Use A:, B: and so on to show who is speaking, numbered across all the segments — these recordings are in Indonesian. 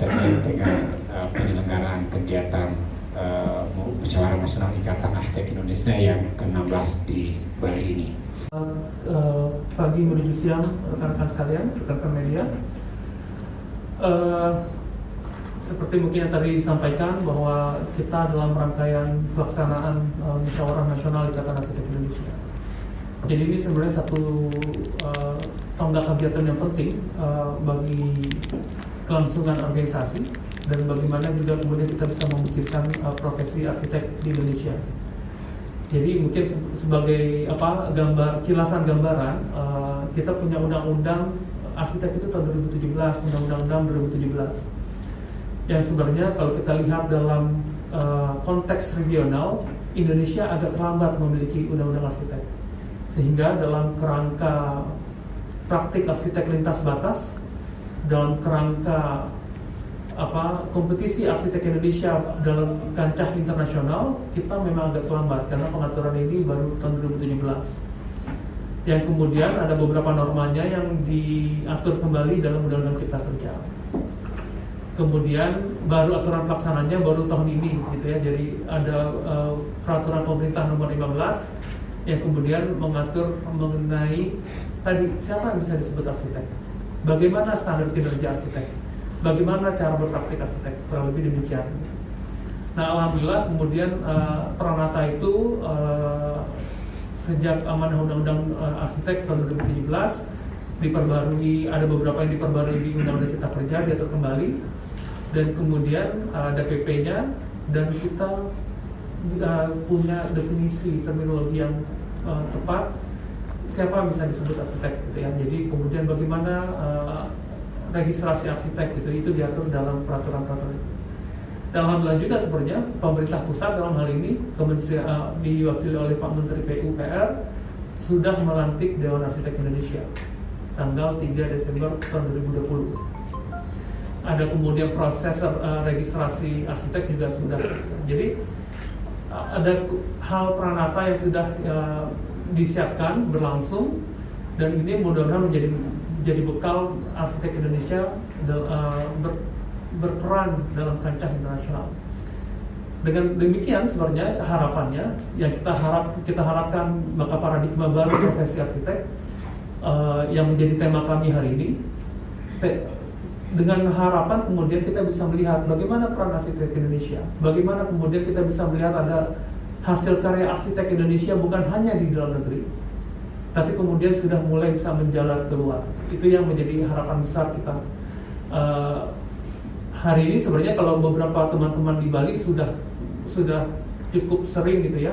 A: terkait dengan penyelenggaraan kegiatan Musyawarah Nasional Ikatan Arsitek Indonesia yang ke-16 di Bali ini.
B: Pagi menuju siang, rekan-rekan sekalian, rekan-rekan media. Seperti mungkin yang tadi disampaikan bahwa kita dalam rangkaian pelaksanaan Musyawarah Nasional Ikatan Arsitek Indonesia. Jadi ini sebenarnya satu tonggak kegiatan yang penting bagi kelangsungan organisasi dan bagaimana juga kemudian kita bisa membuktikan profesi arsitek di Indonesia. Jadi mungkin sebagai kilasan gambaran, kita punya undang-undang arsitek itu tahun 2017, undang-undang 2017. Yang sebenarnya kalau kita lihat dalam konteks regional, Indonesia agak terlambat memiliki undang-undang arsitek. Sehingga dalam kerangka praktik arsitek lintas batas, dalam kerangka kompetisi arsitek Indonesia dalam kancah internasional, kita memang agak terlambat karena pengaturan ini baru tahun 2017. Yang kemudian ada beberapa normanya yang diatur kembali dalam Undang-Undang Cipta Kerja. Kemudian baru aturan pelaksananya baru tahun ini, gitu ya. Jadi ada peraturan pemerintah nomor 15 yang kemudian mengatur mengenai tadi siapa yang bisa disebut arsitek, bagaimana standar kinerja arsitek, bagaimana cara berpraktik arsitek, kurang lebih demikian. Nah, alhamdulillah kemudian Pranata itu sejak amanah undang-undang arsitek tahun 2017 diperbarui, ada beberapa yang diperbarui di Undang-Undang Cipta Kerja, diatur kembali, dan kemudian ada PP-nya, dan kita punya definisi terminologi yang tepat siapa yang bisa disebut arsitek, gitu ya. Jadi kemudian bagaimana registrasi arsitek itu diatur dalam peraturan-peraturan itu. Dan alhamdulillah juga sebenarnya pemerintah pusat dalam hal ini diwakili oleh Pak Menteri PUPR sudah melantik Dewan Arsitek Indonesia tanggal 3 Desember tahun 2020. Ada kemudian proses registrasi arsitek juga sudah. Jadi ada hal Pranata yang sudah disiapkan berlangsung, dan ini mudah-mudahan menjadi bekal arsitek Indonesia berperan dalam kancah internasional. Dengan demikian sebenarnya harapannya yang kita harapkan bakal paradigma baru profesi arsitek yang menjadi tema kami hari ini. Dengan harapan kemudian kita bisa melihat bagaimana peran arsitek Indonesia, bagaimana kemudian kita bisa melihat ada hasil karya arsitek Indonesia bukan hanya di dalam negeri, tapi kemudian sudah mulai bisa menjalar keluar. Itu yang menjadi harapan besar kita. Hari ini sebenarnya kalau beberapa teman-teman di Bali sudah cukup sering gitu ya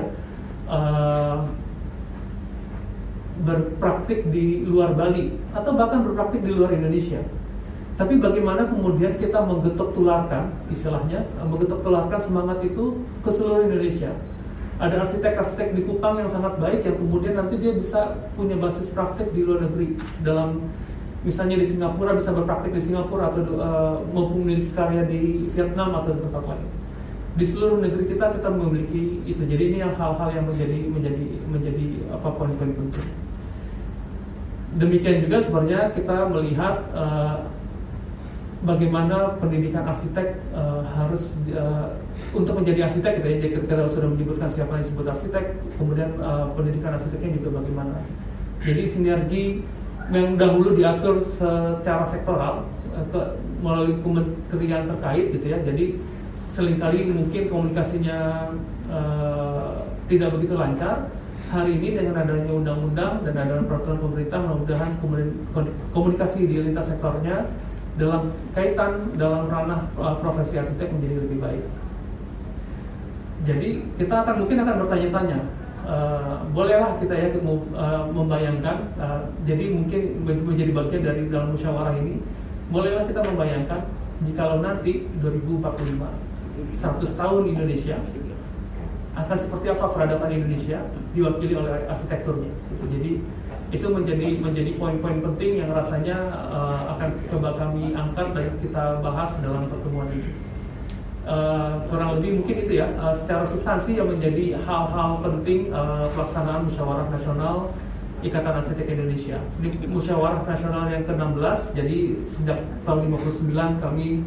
B: berpraktik di luar Bali atau bahkan berpraktik di luar Indonesia. Tapi bagaimana kemudian kita menggetok tularkan, istilahnya menggetok tularkan semangat itu ke seluruh Indonesia. Ada arsitek-arsitek di Kupang yang sangat baik yang kemudian nanti dia bisa punya basis praktik di luar negeri, dalam misalnya di Singapura bisa berpraktik di Singapura atau memiliki karya di Vietnam atau di tempat lain. Di seluruh negeri kita memiliki itu. Jadi ini yang hal-hal yang menjadi poin-poin penting. Demikian juga sebenarnya kita melihat bagaimana pendidikan arsitek harus untuk menjadi arsitek, kita sudah menyebutkan siapa yang disebut arsitek, kemudian pendidikan arsiteknya juga bagaimana. Jadi sinergi yang dahulu diatur secara sektoral melalui kementerian terkait, gitu ya. Jadi seringkali mungkin komunikasinya tidak begitu lancar. Hari ini dengan adanya undang-undang dan adanya peraturan pemerintah, mudah-mudahan komunikasi di lintas sektornya dalam kaitan dalam ranah profesi arsitek menjadi lebih baik. Jadi kita mungkin akan bertanya-tanya, bolehlah kita ya membayangkan, jadi mungkin menjadi bagian dari dalam musyawarah ini, bolehlah kita membayangkan jikalau nanti 2045 100 tahun Indonesia akan seperti apa peradaban Indonesia diwakili oleh arsitekturnya. Jadi itu menjadi poin-poin penting yang rasanya akan coba kami angkat dan kita bahas dalam pertemuan ini. Kurang lebih mungkin itu ya, secara substansi yang menjadi hal-hal penting pelaksanaan Musyawarah Nasional Ikatan Arsitek Indonesia. Ini Musyawarah Nasional yang ke-16, jadi sejak tahun 59 kami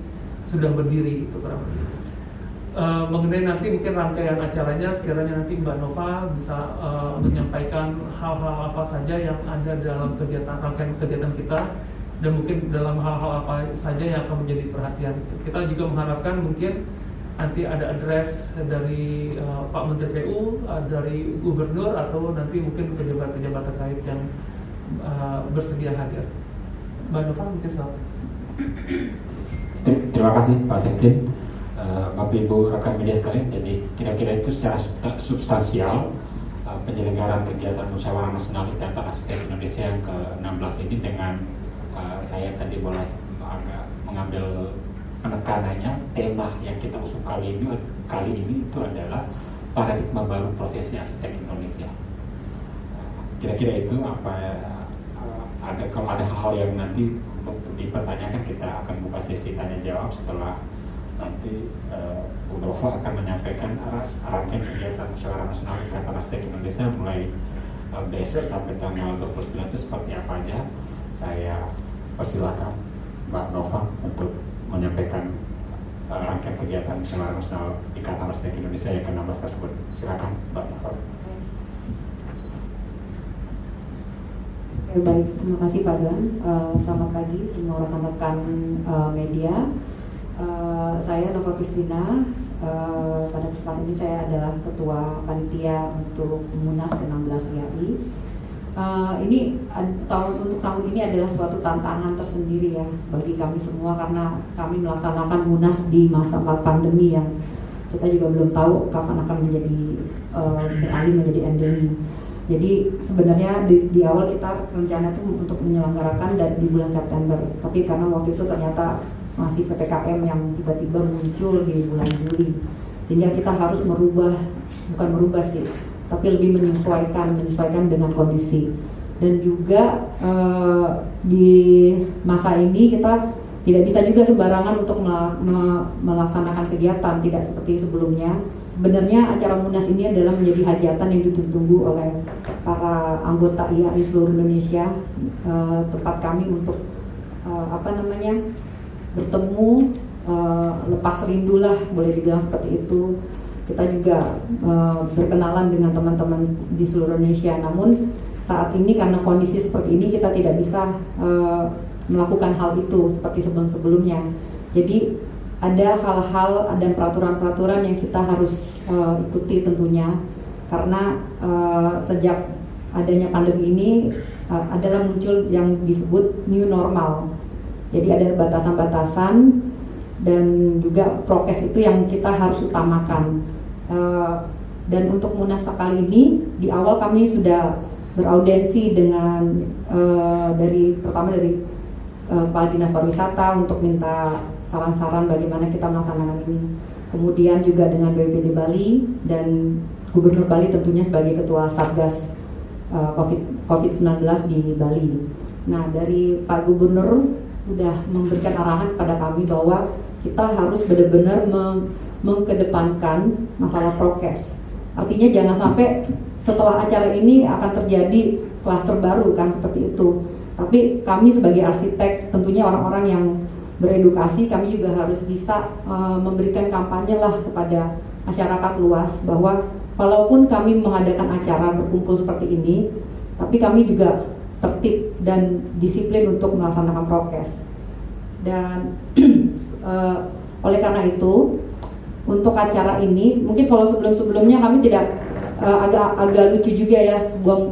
B: sudah berdiri itu kurang lebih. Mengenai nanti mungkin rangkaian acaranya, sekiranya nanti Mbak Nova bisa menyampaikan hal-hal apa saja yang ada dalam rangkaian kegiatan kita, dan mungkin dalam hal-hal apa saja yang akan menjadi perhatian. Kita juga mengharapkan mungkin nanti ada address dari Pak Menteri PU, dari Gubernur, atau nanti mungkin pejabat-pejabat terkait yang bersedia hadir. Mbak Nova mungkin silakan.
A: Terima kasih Pak Sekjen. Bapak Ibu rekan media sekalian, jadi kira-kira itu secara substansial penyelenggaraan kegiatan Musyawarah Nasional Ikatan Arsitek Indonesia yang ke-16 ini, dengan saya tadi boleh agak mengambil penekanannya, tema yang kita usung kali ini itu adalah paradigma baru profesi arsitek Indonesia. Kira-kira itu kalau ada hal-hal yang nanti dipertanyakan, kita akan buka sesi tanya jawab setelah nanti Bu Nova akan menyampaikan rangkaian kegiatan Musyawarah Nasional Ikatan Arsitek Indonesia mulai besok sampai tanggal 29 itu seperti apa aja. Saya persilakan Mbak Nova untuk menyampaikan rangkaian kegiatan Musyawarah Nasional Ikatan Arsitek Indonesia yang ke-16 tersebut. Silakan Mbak Nova.
C: Baik, terima kasih Pak Dan. Selamat pagi semua rekan-rekan media. Saya Nova Kristina. Pada kesempatan ini saya adalah Ketua Panitia untuk Munas ke-16 IAI. Untuk tahun ini adalah suatu tantangan tersendiri ya bagi kami semua, karena kami melaksanakan Munas di masa pandemi yang kita juga belum tahu kapan akan beralih menjadi endemi. Jadi sebenarnya di awal kita rencana itu untuk menyelenggarakan di bulan September, tapi karena waktu itu ternyata masih PPKM yang tiba-tiba muncul di bulan Juli, sehingga kita harus bukan merubah sih, tapi lebih menyesuaikan dengan kondisi. Dan juga di masa ini kita tidak bisa juga sembarangan untuk melaksanakan kegiatan, tidak seperti sebelumnya. Sebenarnya acara Munas ini adalah menjadi hajatan yang ditunggu oleh para anggota IAI seluruh Indonesia, tempat kami untuk bertemu, lepas rindu lah, boleh dibilang seperti itu. Kita juga berkenalan dengan teman-teman di seluruh Indonesia. Namun saat ini karena kondisi seperti ini kita tidak bisa melakukan hal itu seperti sebelum-sebelumnya. Jadi ada hal-hal, ada peraturan-peraturan yang kita harus ikuti tentunya, karena sejak adanya pandemi ini adalah muncul yang disebut new normal. Jadi ada batasan-batasan dan juga prokes itu yang kita harus utamakan. Dan untuk Munas kali ini, di awal kami sudah beraudensi dengan dari Kepala Dinas Pariwisata untuk minta saran-saran bagaimana kita melaksanakan ini. Kemudian juga dengan BPBD Bali dan Gubernur Bali tentunya sebagai Ketua Satgas COVID-19 di Bali. Nah, dari Pak Gubernur sudah memberikan arahan kepada kami bahwa kita harus benar-benar mengkedepankan masalah prokes. Artinya jangan sampai setelah acara ini akan terjadi klaster baru kan, seperti itu. Tapi kami sebagai arsitek, tentunya orang-orang yang beredukasi, kami juga harus bisa memberikan kampanye lah kepada masyarakat luas bahwa walaupun kami mengadakan acara berkumpul seperti ini, tapi kami juga tertib dan disiplin untuk melaksanakan prokes. Dan oleh karena itu, untuk acara ini mungkin kalau sebelum-sebelumnya kami tidak agak lucu juga ya,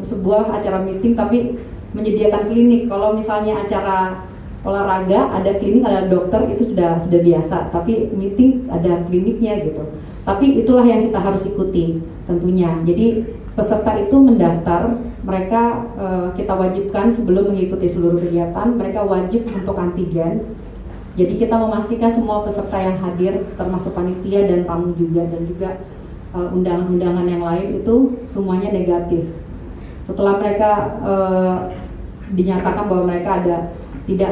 C: sebuah acara meeting tapi menyediakan klinik. Kalau misalnya acara olahraga ada klinik, ada dokter, itu sudah biasa, tapi meeting ada kliniknya gitu. Tapi itulah yang kita harus ikuti tentunya. Jadi peserta itu mendaftar, mereka kita wajibkan sebelum mengikuti seluruh kegiatan, mereka wajib untuk antigen. Jadi kita memastikan semua peserta yang hadir, termasuk panitia dan tamu juga, dan juga undangan-undangan yang lain itu semuanya negatif. Setelah mereka dinyatakan bahwa mereka tidak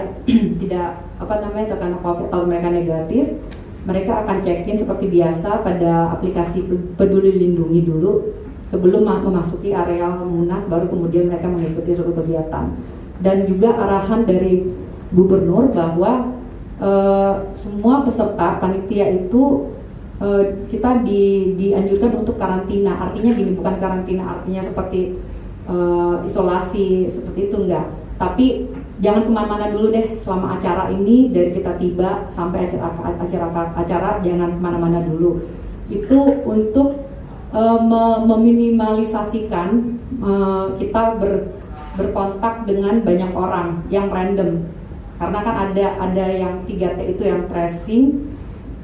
C: terkena COVID atau mereka negatif, mereka akan check-in seperti biasa pada aplikasi Peduli Lindungi dulu sebelum memasuki area Munas, baru kemudian mereka mengikuti seluruh kegiatan. Dan juga arahan dari Gubernur bahwa semua peserta panitia itu kita dianjurkan untuk karantina. Artinya gini, bukan karantina artinya seperti isolasi seperti itu, enggak. Tapi jangan kemana-mana dulu deh selama acara ini, dari kita tiba sampai acara jangan kemana-mana dulu. Itu untuk meminimalisasikan kita berkontak dengan banyak orang yang random. Karena kan ada yang 3T itu, yang tracing,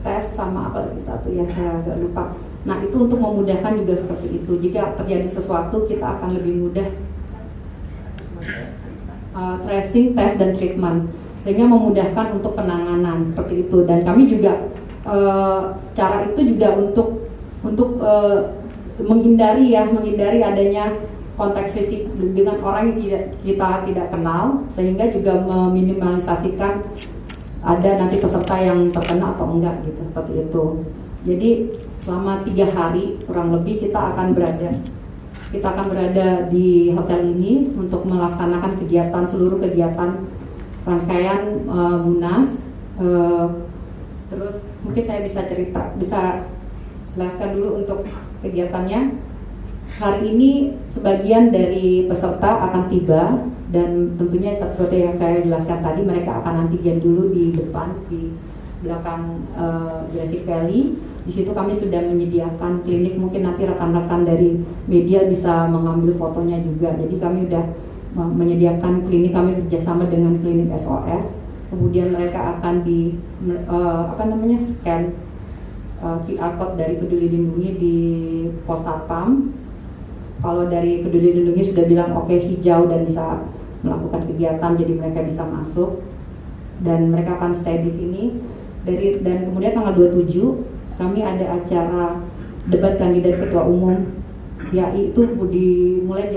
C: tes, sama apa lagi satu yang saya agak lupa. Nah, itu untuk memudahkan juga seperti itu. Jika terjadi sesuatu, kita akan lebih mudah tracing, tes, dan treatment, sehingga memudahkan untuk penanganan seperti itu. Dan kami juga cara itu juga untuk menghindari adanya kontak fisik dengan orang yang kita tidak kenal, sehingga juga meminimalisasikan ada nanti peserta yang terkena atau enggak gitu, seperti itu. Jadi selama 3 hari kurang lebih kita akan berada di hotel ini untuk melaksanakan seluruh kegiatan rangkaian Munas. Terus mungkin saya bisa jelaskan dulu untuk kegiatannya. Hari ini sebagian dari peserta akan tiba, dan tentunya seperti yang saya jelaskan tadi, mereka akan antigen dulu di depan, di belakang Jurassic Valley. Di situ kami sudah menyediakan klinik, mungkin nanti rekan-rekan dari media bisa mengambil fotonya juga. Jadi kami sudah menyediakan klinik, kami kerjasama dengan klinik SOS. Kemudian mereka akan scan QR code dari Peduli Lindungi di pos satpam. Kalau dari Peduli Lindungi sudah bilang oke, hijau dan bisa melakukan kegiatan, jadi mereka bisa masuk dan mereka akan stay di sini. Dan kemudian tanggal 27 kami ada acara debat kandidat ketua umum, yaitu dimulai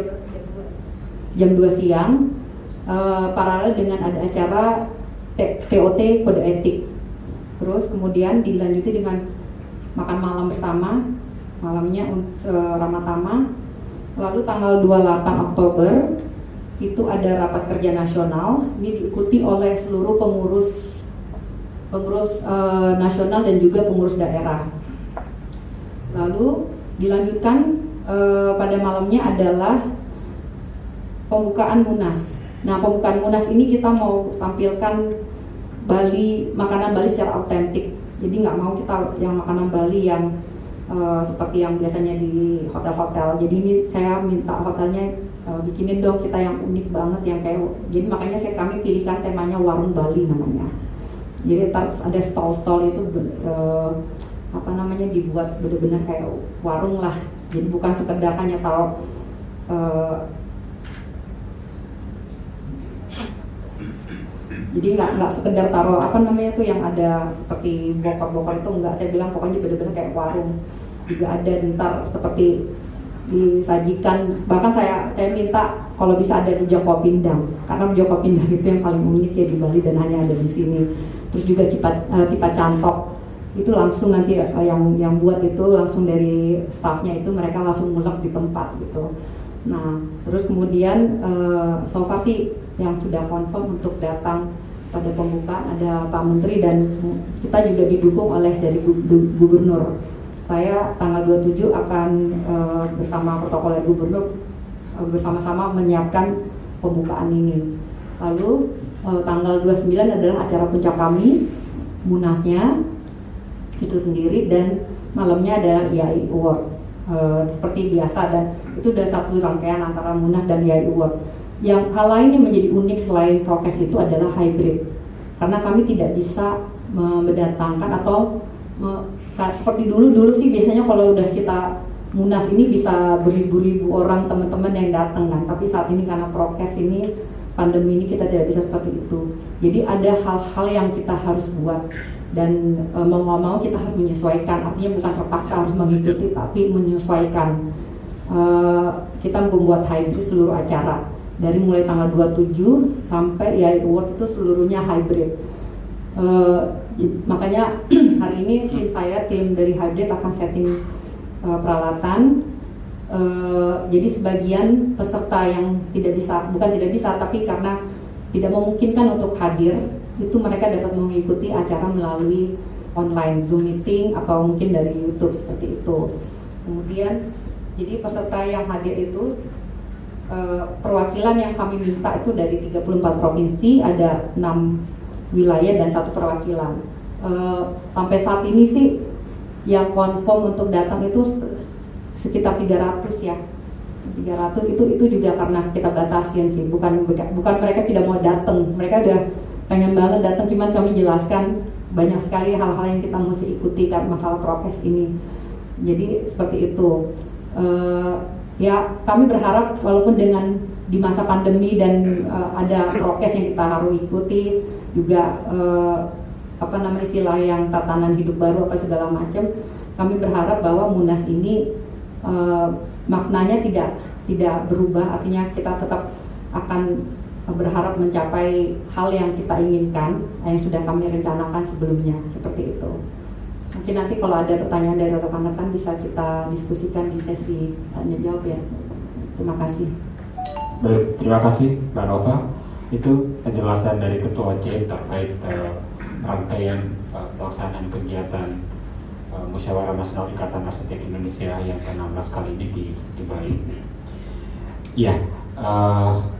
C: jam 2 siang, paralel dengan ada acara TOT kode etik. Terus kemudian dilanjuti dengan makan malam bersama, malamnya Ramatama. Lalu tanggal 28 Oktober itu ada rapat kerja nasional. Ini diikuti oleh seluruh pengurus nasional dan juga pengurus daerah. Lalu dilanjutkan pada malamnya adalah pembukaan Munas. Nah, pembukaan Munas ini kita mau tampilkan makanan Bali secara autentik. Jadi nggak mau kita yang makanan Bali yang seperti yang biasanya di hotel-hotel. Jadi ini saya minta hotelnya bikinin dong kita yang unik banget, yang kayak, jadi makanya kami pilihkan temanya warung Bali namanya. Jadi ada stall-stall itu dibuat benar-benar kayak warung lah. Jadi bukan sekedar hanya taruh jadi nggak sekedar taruh yang ada seperti bokor-bokor itu, enggak. Saya bilang pokoknya benar-benar kayak warung. Juga ada ntar seperti disajikan, bahkan saya minta kalau bisa ada rujak kopindang, karena rujak kopindang itu yang paling unik ya di Bali dan hanya ada di sini. Terus juga tipat cantok itu langsung nanti yang buat itu langsung dari staffnya, itu mereka langsung ngulek di tempat gitu. Nah, terus kemudian so far sih yang sudah confirm untuk datang pada pembukaan ada Pak Menteri, dan kita juga didukung oleh dari Gubernur. Saya tanggal 27 akan bersama protokoler Gubernur bersama-sama menyiapkan pembukaan ini. Lalu tanggal 29 adalah acara puncak kami, Munasnya itu sendiri, dan malamnya adalah IAI Award seperti biasa, dan itu udah satu rangkaian antara Munas dan IAI Award. Yang hal lain yang menjadi unik selain prokes itu adalah hybrid, karena kami tidak bisa mendatangkan atau seperti dulu sih biasanya kalau udah kita Munas ini bisa beribu-ribu orang teman-teman yang datang kan, tapi saat ini karena prokes ini, pandemi ini, kita tidak bisa seperti itu. Jadi ada hal-hal yang kita harus buat, dan mau nggak mau kita harus menyesuaikan. Artinya bukan terpaksa harus mengikuti, tapi menyesuaikan. Kita membuat hybrid seluruh acara dari mulai tanggal 27 sampai IAI Award itu seluruhnya hybrid. Makanya hari ini tim dari hybrid akan setting peralatan. Jadi sebagian peserta yang bukan tidak bisa, tapi karena tidak memungkinkan untuk hadir itu mereka dapat mengikuti acara melalui online Zoom meeting atau mungkin dari YouTube seperti itu. Kemudian jadi peserta yang hadir itu perwakilan yang kami minta itu dari 34 provinsi, ada 6 wilayah dan 1 perwakilan. Sampai saat ini sih yang confirm untuk datang itu sekitar 300 ya. 300 itu juga karena kita batasin sih, bukan mereka tidak mau datang, mereka udah pengen banget datang, cuman kami jelaskan banyak sekali hal-hal yang kita mesti ikuti kan masalah prokes ini. Jadi seperti itu. Ya kami berharap walaupun dengan di masa pandemi dan ada prokes yang kita harus ikuti juga istilah yang tatanan hidup baru apa segala macam, kami berharap bahwa Munas ini maknanya tidak berubah, artinya kita tetap akan berharap mencapai hal yang kita inginkan yang sudah kami rencanakan sebelumnya, seperti itu. Mungkin nanti kalau ada pertanyaan dari rekan-rekan bisa kita diskusikan di sesi tanya jawab ya. Terima kasih.
A: Baik, terima kasih Mbak Nova. Itu penjelasan dari Ketua OC terkait rangkaian pelaksanaan kegiatan Musyawarah Nasional Ikatan Arsitek Indonesia yang ke-16 kali ini di Bali. Ya,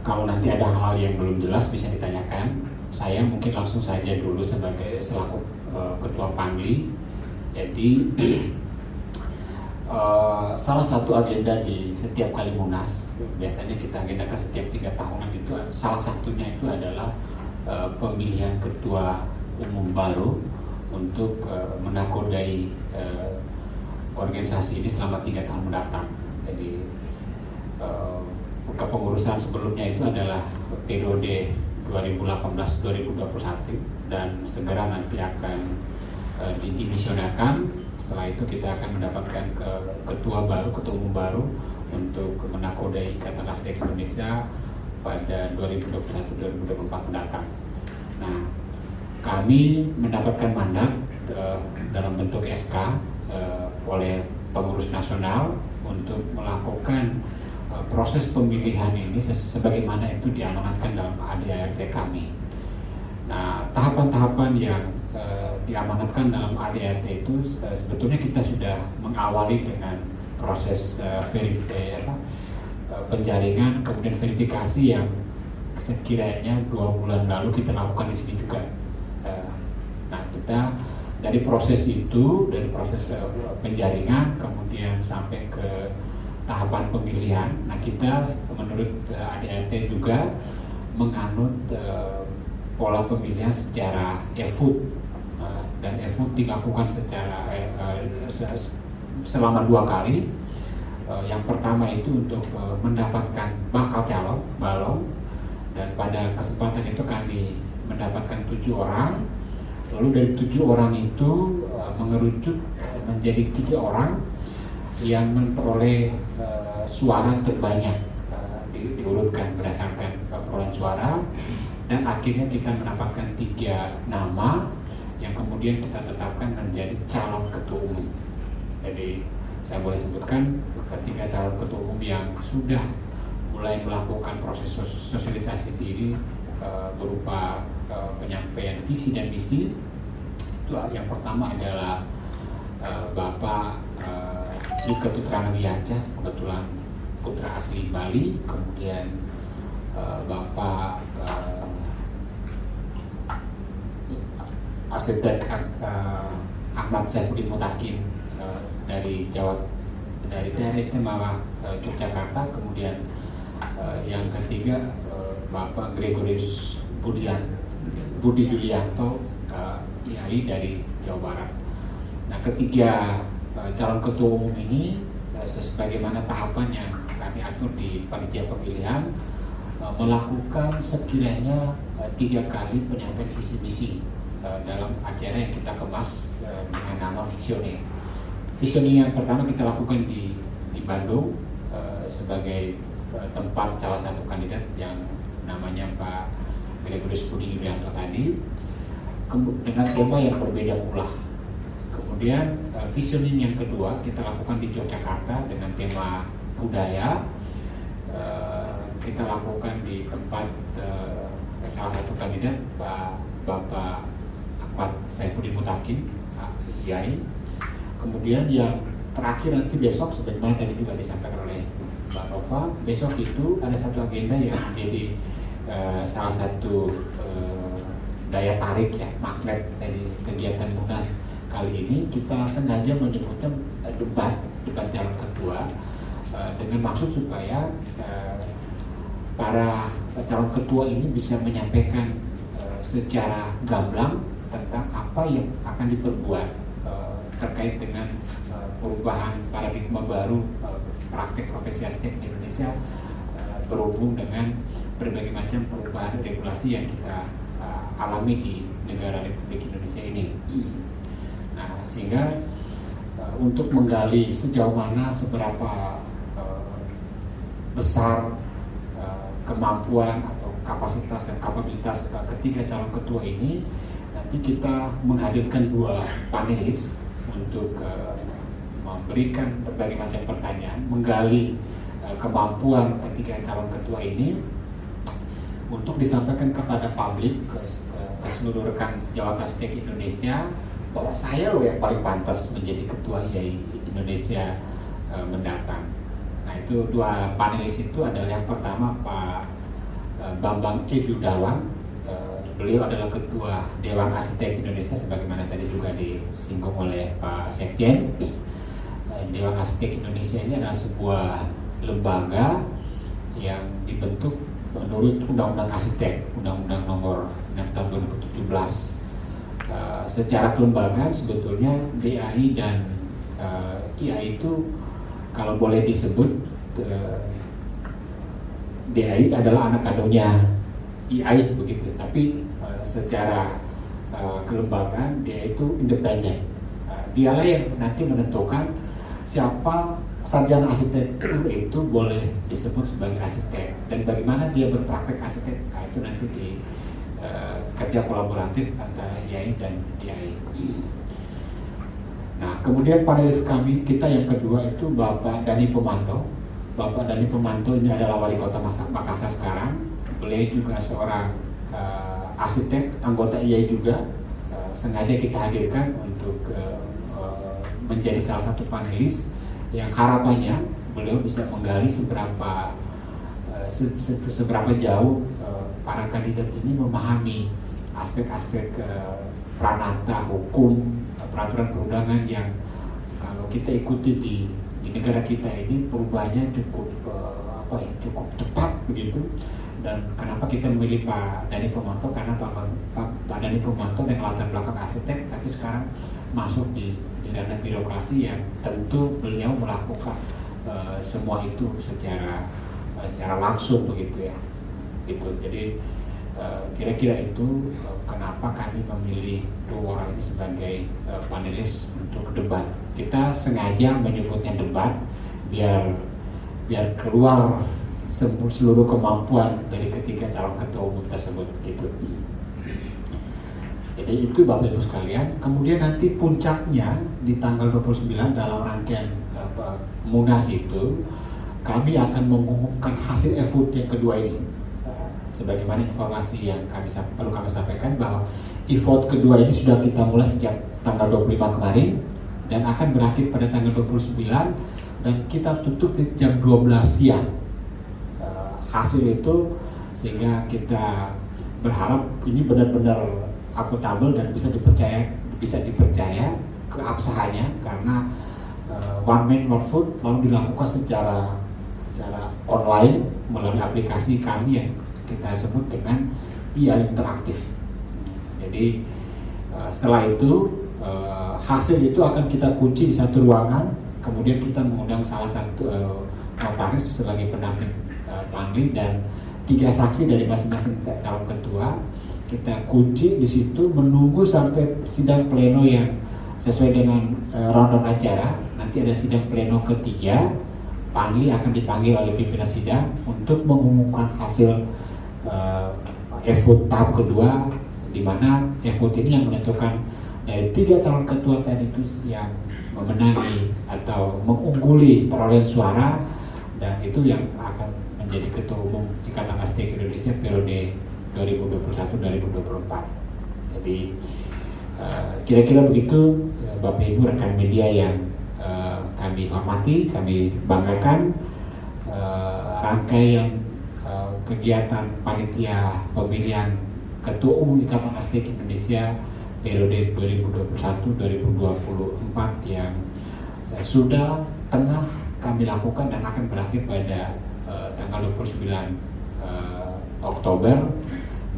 A: kalau nanti ada hal yang belum jelas bisa ditanyakan. Saya mungkin langsung saja dulu selaku Ketua Panli. Jadi salah satu agenda di setiap kali Munas, biasanya kita agendakan setiap 3 tahunan itu, salah satunya itu adalah pemilihan ketua umum baru untuk menakodai organisasi ini selama 3 tahun mendatang. Jadi kepengurusan sebelumnya itu adalah periode 2018-2021 dan segera nanti akan didimisionakan. Setelah itu kita akan mendapatkan ketua umum baru untuk menakodai Ikatan Arsitek Indonesia pada 2021-2024 mendatang. Nah, kami mendapatkan mandat dalam bentuk SK oleh pengurus nasional untuk melakukan proses pemilihan ini sebagaimana itu diamanatkan dalam ADART kami. Nah, tahapan-tahapan yang diamanatkan dalam ADART itu sebetulnya kita sudah mengawali dengan proses penjaringan, kemudian verifikasi yang sekiranya 2 bulan lalu kita lakukan di sini juga. Nah, kita dari proses itu, dari proses penjaringan, kemudian sampai ke tahapan pemilihan. Nah, kita menurut ADART juga menganut pola pemilihan secara e-vote, dan e-vote dilakukan secara selama 2 kali. Yang pertama itu untuk mendapatkan bakal calon balong, dan pada kesempatan itu kami mendapatkan 7 orang. Lalu dari 7 orang itu mengerucut menjadi 3 orang yang memperoleh suara terbanyak, diurutkan berdasarkan perolehan suara, dan akhirnya kita mendapatkan 3 nama yang kemudian kita tetapkan menjadi calon ketua umum. Jadi saya boleh sebutkan ketiga calon ketua umum yang sudah mulai melakukan proses sosialisasi diri berupa penyampaian visi dan misi. Itu yang pertama adalah Bapak Ika Putra Nawiaca, kebetulan putra asli Bali. Kemudian Bapak arsitek Ahmad Saifuddin Mutakin dari daerah istimewa Yogyakarta. Kemudian yang ketiga Bapak Gregorius Budi Julianto, Kiai dari Jawa Barat. Nah, ketiga calon ketua umum ini sebagaimana tahapan yang kami atur di panitia pemilihan, melakukan sekiranya 3 kali penyampaian visi misi dalam acara yang kita kemas dengan nama Visioning. Visioning yang pertama kita lakukan di Bandung sebagai tempat salah satu kandidat yang namanya Pak Gregorius Budi Yulianto tadi, dengan tema yang berbeda pula. Kemudian visioning yang kedua kita lakukan di Yogyakarta dengan tema budaya. Kita lakukan di tempat salah satu kandidat Pak Bapak Ahmad Saifuddin Mutakin, Kiai. Kemudian yang terakhir nanti besok, sebagaimana tadi juga disampaikan oleh Mbak Nova, besok itu ada satu agenda yang menjadi salah satu daya tarik ya, magnet dari kegiatan Munas kali ini. Kita sengaja menyebutnya debat calon ketua dengan maksud supaya para calon ketua ini bisa menyampaikan secara gamblang tentang apa yang akan diperbuat terkait dengan perubahan paradigma baru praktek profesi arsitek di Indonesia berhubung dengan berbagai macam perubahan regulasi yang kita alami di negara Republik Indonesia ini. Nah, sehingga untuk menggali sejauh mana seberapa besar kemampuan atau kapasitas dan kapabilitas ketiga calon ketua ini, nanti kita menghadirkan dua panelis untuk memberikan berbagai macam pertanyaan, menggali kemampuan ketiga calon ketua ini untuk disampaikan kepada publik, ke seluruh rekan sejawat arsitek Indonesia, bahwa saya loh yang paling pantas menjadi ketua IAI Indonesia mendatang. Nah, itu dua panelis itu adalah yang pertama Pak Bambang Yudawan. Beliau adalah Ketua Dewan Arsitek Indonesia, sebagaimana tadi juga disinggung oleh Pak Sekjen. Dewan Arsitek Indonesia ini adalah sebuah lembaga yang dibentuk menurut Undang-Undang Arsitek, Undang-Undang Nomor 6 Tahun 2017. Secara kelembagaan sebetulnya DAI dan IAI itu kalau boleh disebut, DAI adalah anak kandungnya IAI begitu, tapi secara kelembagaan dia itu independen. Dialah yang nanti menentukan siapa sarjana arsitektur itu boleh disebut sebagai arsitek dan bagaimana dia berpraktek arsitek. Nah, itu nanti di kerja kolaboratif antara IAI dan DAI. Nah, kemudian panelis kami kita yang kedua itu Bapak Dhani Pomanto. Bapak Dhani Pomanto ini adalah wali kota Makassar sekarang. Beliau juga seorang arsitek, anggota IAI juga. Sengaja kita hadirkan untuk menjadi salah satu panelis yang harapannya beliau bisa menggali seberapa jauh para kandidat ini memahami aspek-aspek pranata, hukum, peraturan perundangan yang kalau kita ikuti di negara kita ini perubahannya cukup cepat begitu. Dan kenapa kita memilih Pak Dhani Pomanto? Karena Pak Dhani Pomanto dengan latar belakang arsitek, tapi sekarang masuk di ranah birokrasi yang tentu beliau melakukan semua itu secara langsung begitu ya. Gitu. Jadi kira-kira itu kenapa kami memilih dua orang ini sebagai panelis untuk debat. Kita sengaja menyebutnya debat biar keluar seluruh kemampuan dari ketiga calon ketua umum tersebut gitu. Jadi itu Bapak Ibu sekalian. Kemudian nanti puncaknya di tanggal 29 dalam rangkaian Munas itu kami akan mengumumkan hasil e-vote yang kedua ini. Sebagaimana informasi yang perlu kami sampaikan bahwa e-vote kedua ini sudah kita mulai sejak tanggal 25 kemarin dan akan berakhir pada tanggal 29 dan kita tutup di jam 12 siang. Hasil itu sehingga kita berharap ini benar-benar akuntabel dan bisa dipercaya keabsahannya karena one man one vote lalu dilakukan secara online melalui aplikasi kami yang kita sebut dengan IAI Interaktif. Jadi setelah itu hasil itu akan kita kunci di satu ruangan, kemudian kita mengundang salah satu notaris sebagai pendamping panggil dan 3 saksi dari masing-masing calon ketua. Kita kunci di situ menunggu sampai sidang pleno yang sesuai dengan rundown acara. Nanti ada sidang pleno ketiga, panggil akan dipanggil oleh pimpinan sidang untuk mengumumkan hasil e-vote tahap kedua, di mana e-vote ini yang menentukan dari 3 calon ketua tadi itu yang memenangi atau mengungguli perolehan suara, dan itu yang akan menjadi ketua umum Ikatan Arsitek Indonesia periode 2021-2024. Jadi kira-kira begitu Bapak Ibu rekan media yang kami hormati, kami banggakan, rangkaian kegiatan panitia pemilihan Ketua Umum Ikatan Aztek Indonesia periode 2021-2024 yang sudah tengah kami lakukan dan akan berakhir pada tanggal 29 Oktober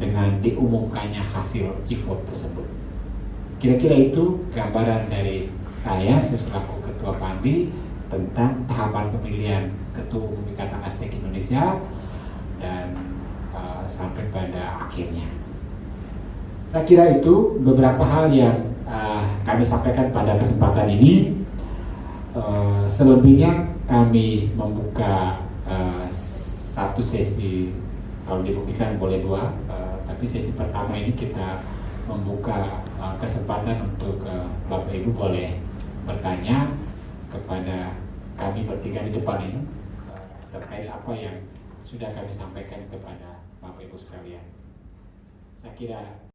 A: dengan diumumkannya hasil e-vote tersebut. Kira-kira itu gambaran dari saya selaku Ketua Pandi tentang tahapan pemilihan Ketua Umum Ikatan Aztek Indonesia dan sampai pada akhirnya. Saya kira itu beberapa hal yang kami sampaikan pada kesempatan ini. Selebihnya kami membuka satu sesi, kalau dimungkinkan boleh dua, tapi sesi pertama ini kita membuka kesempatan untuk Bapak Ibu boleh bertanya kepada kami bertiga di depan ini terkait apa yang sudah kami sampaikan kepada Bapak Ibu sekalian. Saya kira